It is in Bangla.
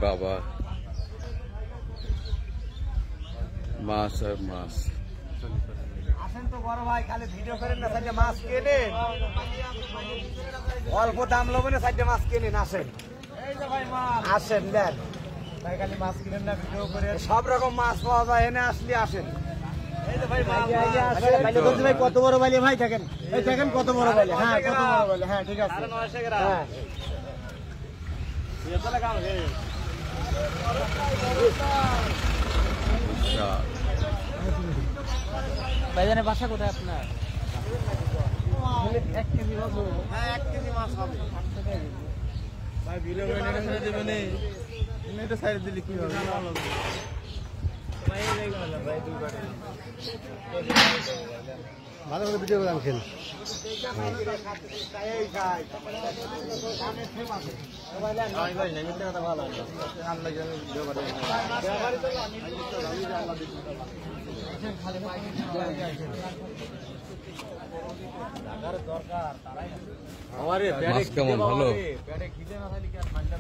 বাবা মাছ আর মাছ। আসেন তো বড় ভাই, খালি ভিডিও করেন না, সাইডে মাছ কেনেন, অল্প দাম লবেন, সাইডে মাছ কেনেন। আসেন আসেন দেন ভাই, খালি মাছ কিনেন না, ভিডিও করে। সব রকম মাছ পাওয়া যায়, এনে আসলে আসেন। ভাই কত বড় বাইলে ভাই, দেখেন এই দেখেন কত বড় বাইলে। হ্যাঁ কত বড় বাইলে, হ্যাঁ ঠিক আছে। হ্যাঁ ভাইজানের বাসা কোথায় আপনার? 1 কেজি মাছ হবে। হ্যাঁ 1 কেজি মাছ হবে ভাই। ভিডিও করে এটা ছেড়ে দেবেন, এটা সাইড দিলে কি হবে? ভাই এই গেল ভাই, দুইবার ভালো করে ভিডিও করে রাখেন। ভাই নেমিতে কথা ভালো আছে, আমরা যেন ভিডিও করে মাছ কেমন ভালো? পেটে খিদে না থাকলে কি আর ঠান্ডা